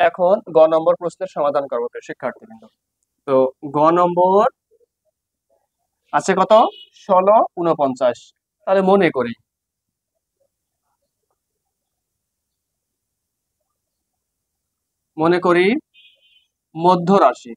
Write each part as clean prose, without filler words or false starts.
এখন গ নম্বর প্রশ্নের সমাধান করবো প্রিয় শিক্ষার্থীবৃন্দ। তো গ নম্বর আছে কত? 16, 49। তাহলে মনে করি মধ্য রাশি।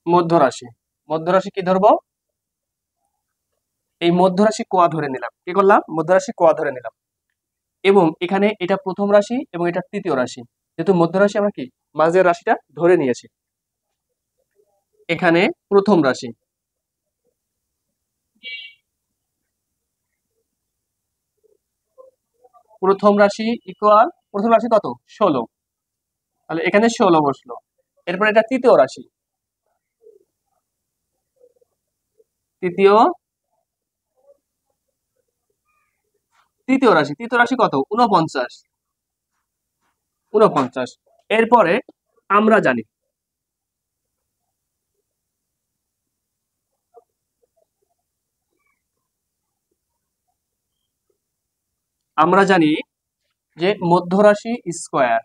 মধ্য রাশি মধ্য রাশি কি ধরবো? এই মধ্য রাশি কোয়া ধরে নিলাম। কি করলাম? মধ্য রাশি কোয়া ধরে নিলাম। এবং এখানে এটা প্রথম রাশি এবং এটা তৃতীয় রাশি। যেহেতু মধ্য রাশি আমরা কি মাঝের রাশিটা ধরে নিয়েছি। এখানে প্রথম রাশি, প্রথম রাশি কত? 16। তাহলে এখানে 16 বসলো। এরপর এটা তৃতীয় রাশি, তৃতীয় তৃতীয় রাশি কত? 49। 49। এরপরে আমরা জানি আমরা জানি যে মধ্য রাশি স্কোয়ার,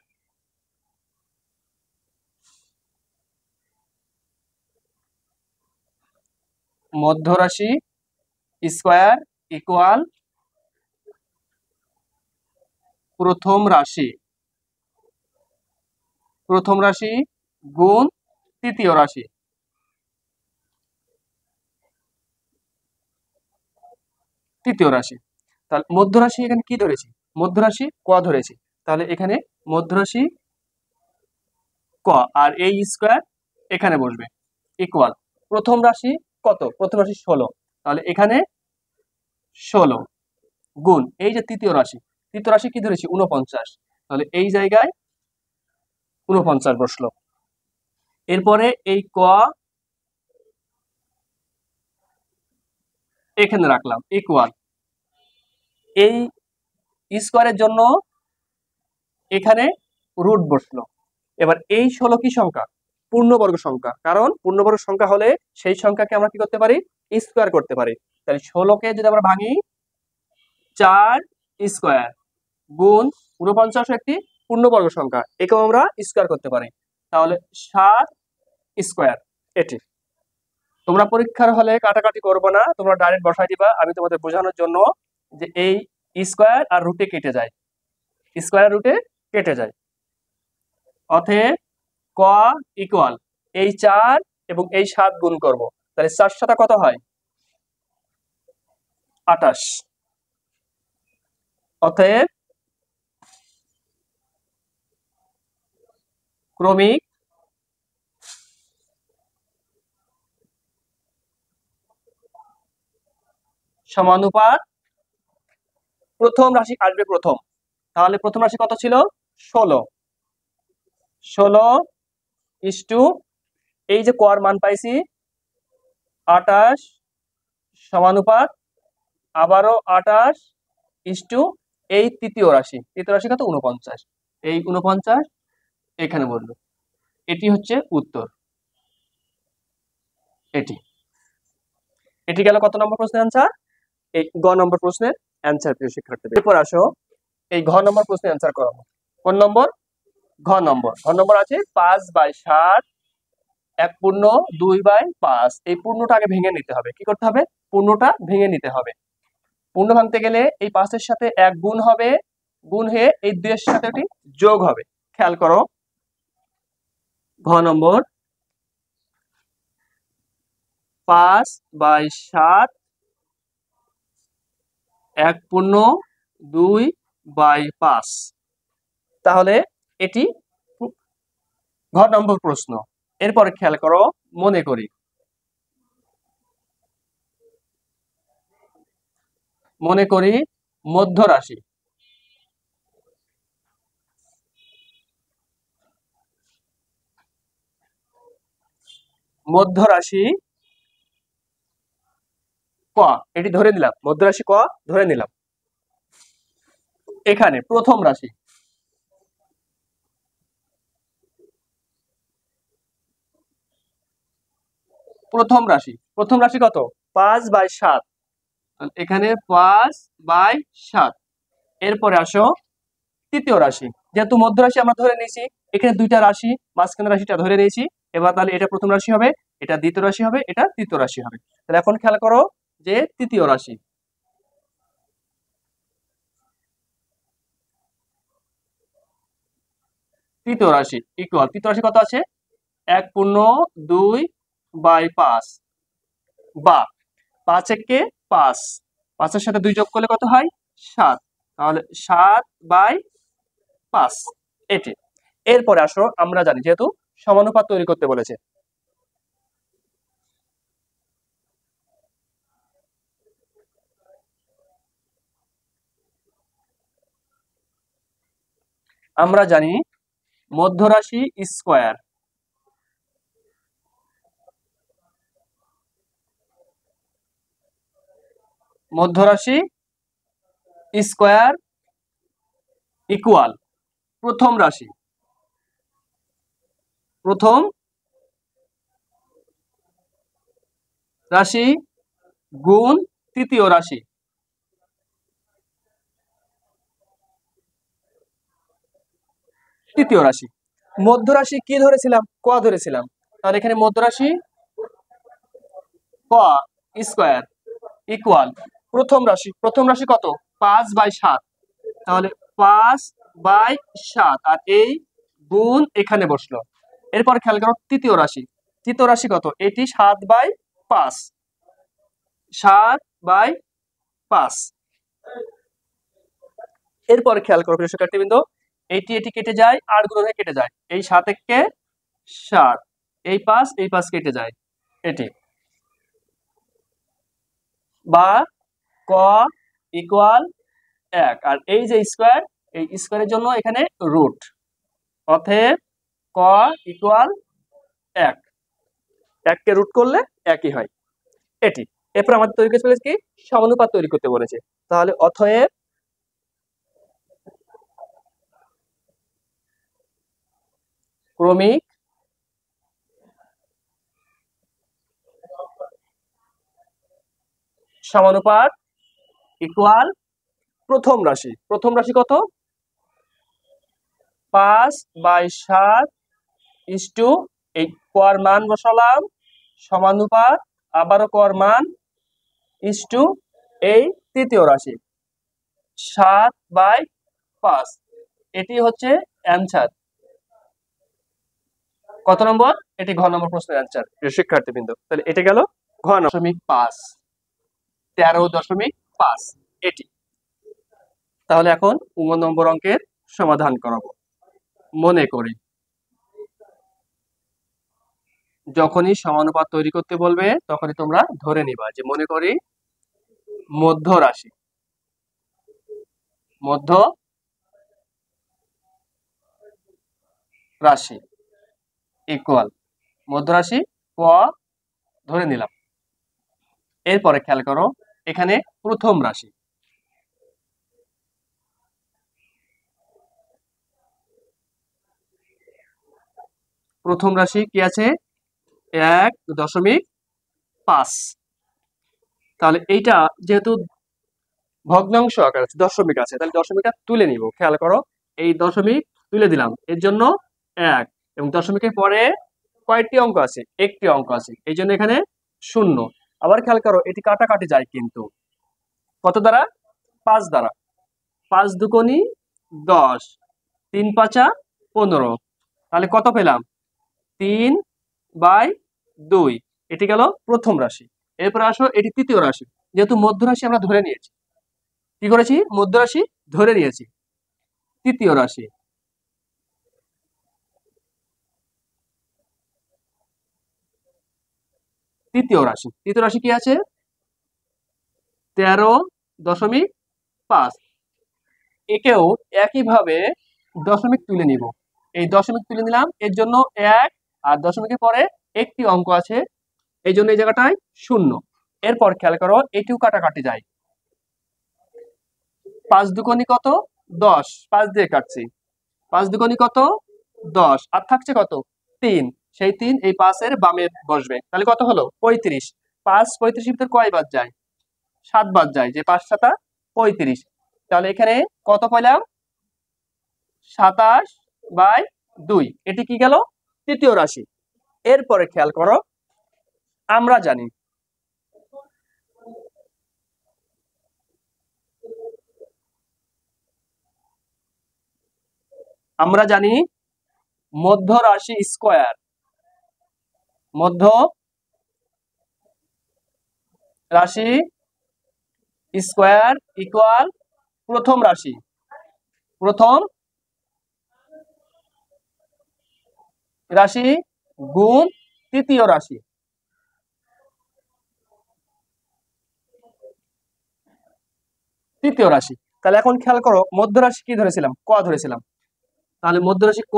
মধ্য রাশি স্কোয়ার ইকুয়াল প্রথম রাশি, প্রথম রাশি গুণ তৃতীয় রাশি। তৃতীয় রাশি, তাহলে মধ্য রাশি এখানে কি ধরেছি? মধ্য রাশি ক ধরেছি। তাহলে এখানে মধ্য রাশি ক, আর এই স্কোয়ার এখানে বসবে ইকুয়াল প্রথম রাশি কত? প্রথম রাশি 16। তাহলে এখানে 16 গুণ এই যে তৃতীয় রাশি, তৃতীয় রাশি কি ধরেছি? 49। তাহলে এই জায়গায় 49 বসলো। এরপরে এই ক এখানে রাখলাম ইকুয়াল এই স্কোয়ারের জন্য এখানে রুট বসলো। এবার এই 16 কি সংখ্যা? পূর্ণবর্গ সংখ্যা। কারণ পূর্ণবর্গ সংখ্যা হলে সেই সংখ্যাকে আমরা কি করতে পারি? স্কোয়ার করতে পারি। তাহলে 16কে যদি আমরা ভাঙি 4 স্কোয়ার গুণ 49 একটি পূর্ণবর্গ সংখ্যা, একেও আমরা স্কোয়ার করতে পারি। তাহলে 7 স্কোয়ার। এটি তোমরা পরীক্ষার হলে কাটাকাটি করবো না, তোমরা ডাইরেক্ট বসাই দিবা। আমি তোমাদের বোঝানোর জন্য যে এই স্কোয়ার আর রুটে কেটে যায়, স্কোয়ার রুটে কেটে যায়। অতএব ক ইকুয়াল এই 4 এবং এই 7 গুণ করব। তাহলে 4 7 কত হয়? 28। অতএব ক্রমিক সমানুপাত প্রথম রাশি আসবে প্রথম। তাহলে প্রথম রাশি কত ছিল? 16। 16 ইস্টু এই যে কর মান পাইছি 28 সমানুপাত আবারও 28 ইস্টু এই তৃতীয় রাশি, তৃতীয় রাশি কত? 49। এই 49 এখানে বললো। এটি হচ্ছে উত্তর। এটি এটি গেল কত নম্বর প্রশ্নের অ্যান্সার? এই গ নম্বর প্রশ্নের অ্যান্সার প্রিয় শিক্ষার্থীদের। এরপর আসো এই ঘ নম্বর প্রশ্নের অ্যান্সার করাবো। কোন নম্বর? ঘ নম্বর আছে 5/7 এক পূর্ণ 2/5। এই পূর্ণটা আগে ভেঙে নিতে হবে। কি করতে হবে? পূর্ণটা ভেঙে নিতে হবে। পূর্ণ ভাঙতে গেলে এই 5-এর সাথে 1 গুণ হবে, গুণ হয়ে এই 2-এর সাথে ওটি যোগ হবে। খেয়াল করো ঘ নম্বর 5/7 এক পূর্ণ 2/5। তাহলে এটি ঘ নম্বর প্রশ্ন। এরপরে খেয়াল করো, মনে করি মধ্য রাশি, মধ্য রাশি ক, এটি ধরে নিলাম। মধ্য রাশি ক ধরে নিলাম। এখানে প্রথম রাশি, প্রথম রাশি কত? 5/7। এখানে 5/7। এরপরে আসো তৃতীয় রাশি, যেহেতু মধ্য রাশি আমরা ধরে নিয়েছি, এখানে দুইটা রাশি, মাঝখানে রাশিটা ধরে নিয়েছি। এবার তাহলে এটা প্রথম রাশি হবে, এটা দ্বিতীয় রাশি হবে, এটা তৃতীয় রাশি হবে। তাহলে এখন খেয়াল করো যে তৃতীয় রাশি, তৃতীয় রাশি ইকুয়াল, তৃতীয় রাশি কত আছে? 1/2/5, বা 5 × 5, 5-এর সাথে 2 যোগ করলে কত হয়? 7। তাহলে 7/5 এটি। এরপরে আসো, আমরা জানি যেহেতু সমানুপাত তৈরি করতে বলেছে, আমরা জানি মধ্যরাশি স্কয়ার, মধ্যরাশি স্কয়ার ইকুয়াল প্রথম রাশি, প্রথম রাশি গুণ তৃতীয় রাশি। তৃতীয় রাশি, মধ্যরাশি কি ধরেছিলাম? ক ধরেছিলাম। তাহলে এখানে মধ্যরাশি ক স্কয়ার ইকুয়াল প্রথম রাশি, প্রথম রাশি কত? 5/7। তাহলে 5/7, আর এই গুণ এখানে বসলো। এরপর খেয়াল করো তৃতীয় রাশি, তৃতীয় রাশি কত? এটি 7/5, 7/5। এরপর খেয়াল করো প্রিয় শিক্ষার্থীবৃন্দ, এটি এটি কেটে যায়, আর গুণ হয়ে কেটে যায়, এই 7 × 7, এই 5 কেটে যায়, এটি। বা ক ইকুয়াল 1, আর এই যে স্কয়ার, এই স্কয়ারের জন্য এখানে রুট, অতএব ক ইকুয়াল 1, 1 কে রুট করলে 1ই হয়, এটি। এরপর আমাদের তৈরি করতে বলেছে কি? সমানুপাত তৈরি করতে বলেছে। তাহলে অতএব ক্রমিক সমানুপাত ইকুয়াল প্রথম রাশি, প্রথম রাশি কত? 5/7 ইস্টু, এই কর মান বসালাম, সমানুপাত, আবারও কর মান, ইস্টু এই তৃতীয় রাশি 7/5। এটি হচ্ছে অ্যান্সার। কত নম্বর? এটি ঘ নম্বর প্রশ্নের অ্যান্সার, প্রিয় শিক্ষার্থীবৃন্দ। তাহলে এটা গেল ঘ 9.5, 13.5 এটি। তাহলে এখন 15 নম্বর অঙ্কের সমাধান করাবো। মনে করি যখনই সমানুপাত তৈরি করতে বলবে তখনই তোমরা ধরে নিবা যে মনে করি মধ্য রাশি, মধ্য রাশি ইকুয়াল মধ্য রাশি ক ধরে নিলাম। এরপরে খেয়াল করো এখানে প্রথম রাশি, প্রথম রাশি কি আছে? 1.5। তাহলে এইটা যেহেতু ভগ্নাংশ আকার আছে, দশমিক আছে, তাহলে দশমিকটা তুলে নিব। খেয়াল করো এই দশমিক তুলে দিলাম, এর জন্য 1, এবং দশমিকের পরে কয়টি অঙ্ক আছে? একটি অঙ্ক আছে, এই জন্য এখানে 0। আবার খেয়াল করো এটি কাটাকাটি যায় কিন্তু কত দ্বারা? 5 দ্বারা। 5 দুগুণী 10, 3×5 15। তাহলে কত পেলাম? 3/2। এটি গেল প্রথম রাশি। এরপর আসো এটি তৃতীয় রাশি, যেহেতু মধ্য রাশি আমরা ধরে নিয়েছি, কি করেছি? মধ্য রাশি ধরে নিয়েছি। তৃতীয় রাশি, তৃতীয় রাশি, তৃতীয় রাশি কি আছে? 13.5। একেও একইভাবে দশমিক তুলে নিব, এই দশমিক তুলে নিলাম, এর জন্য 1, আর দশমিকের পরে একটি অঙ্ক আছে, এই জন্য এই জায়গাটায় 0। এরপর খেয়াল করো এটিও কাটাকাটি যায়, 5 দুগুণী কত? 10, 5 দিয়ে কাটছি, 5 দুগুণী কত? 10, আর থাকছে কত? 3। সেই 3 এই 5 এর বামে বসবে, তাহলে কত হলো? 35। 5 35 ভিতর কয় বাদ যায়? 7 বাদ যায়, যে 5 7 35। তাহলে এখানে কত পেলাম? 27/2। এটি কি গেল? তৃতীয় রাশি। এরপরে খেয়াল করো, আমরা জানি মধ্য রাশি স্কয়ার, মধ্য রাশি স্কয়ার ইকুয়াল প্রথম রাশি, প্রথম রাশি গুণ তৃতীয় রাশি। তৃতীয় রাশি। তাহলে এখন খেয়াল করো, মধ্য রাশি কি ধরেছিলাম? ক ধরেছিলাম। তাহলে মধ্য রাশি ক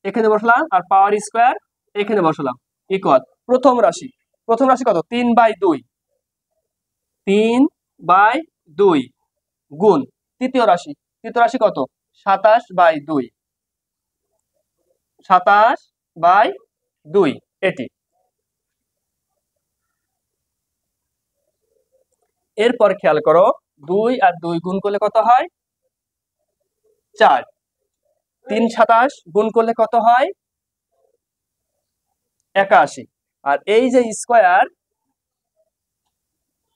এখানে বসলাম, আর পাওয়ার স্কয়ার এখানে বসলাম, ইকুয়াল প্রথম রাশি। প্রথম রাশি কত? 3/2, 3/2 গুণ তৃতীয় রাশি। তৃতীয় রাশি কত? 27/2, 27/2 এটি। এরপর খেয়াল করো, 2 আর 2 গুণ করলে কত হয়? 4। 3 27 গুণ করলে কত হয়? 81। আর এই যে স্কয়ার,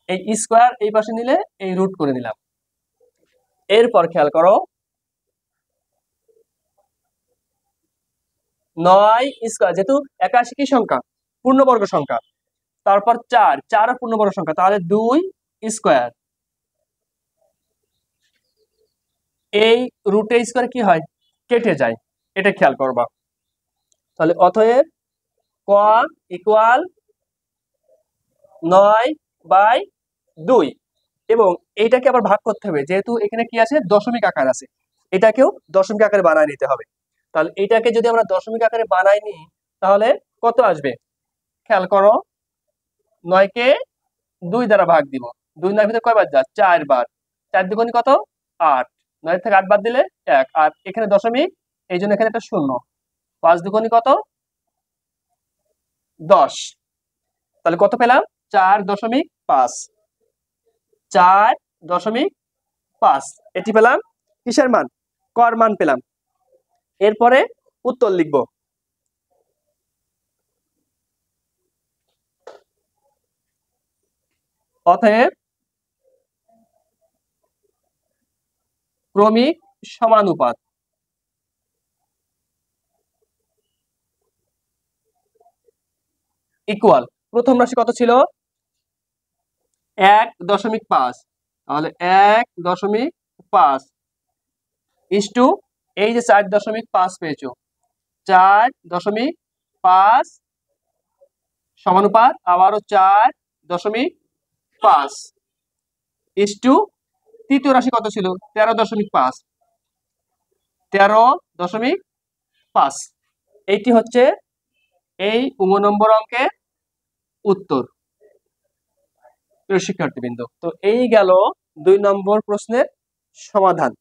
এই স্কয়ার এই পাশে নিলে এই রুট করে দিলাম। এরপর খেয়াল করো, 9 স্কয়ার, যেহেতু 81 কি সংখ্যা? পূর্ণবর্গ সংখ্যা। তারপর 4, 4 পূর্ণবর্গ সংখ্যা, তাহলে 2 স্কয়ার। এই রুটে স্কয়ার কি হয়? কেটে যায়, এটা খেয়াল করবা। তাহলে অতএব ক ইকুয়াল 9/2। এবং এইটাকে আবার ভাগ করতে হবে, যেহেতু এখানে কি আছে? দশমিক আকার আছে, এটাকেও দশমিক আকারে বানায় নিতে হবে। তাহলে এটাকে যদি আমরা দশমিক আকারে বানাই নিই, তাহলে কত আসবে? খেয়াল করো, 9 কে 2 দ্বারা ভাগ দিব। 2 9 ভিতরে কয়বার যায়? 4 বার। 4 দুগুণে কত? 8। 9 থেকে 8 বাদ দিলে 1, আর এখানে দশমিক, এই জন্য এখানে একটা শূন্য। 5 দুগুণে কত? 10। তাহলে কত পেলাম? 4.5, 4.5 এটি পেলাম। কিসের মান? কর মান পেলাম। এরপরে উত্তর লিখব। অতএব ক্রমিক সমানুপাত ইকুয়াল, প্রথম রাশি কত ছিল? 1.5। তাহলে 1.5 ইস্টু এই যে 4.5 পেয়েছো, 4.5 সমানুপাত আবারও 4.5 ইস্টু তৃতীয় রাশি কত ছিল? 13.5, 13.5। এইটি হচ্ছে এই 15 নম্বর অঙ্কের উত্তর। প্রিয় শিক্ষার্থীবৃন্দ, তো এই গেল 2 নম্বর প্রশ্নের সমাধান।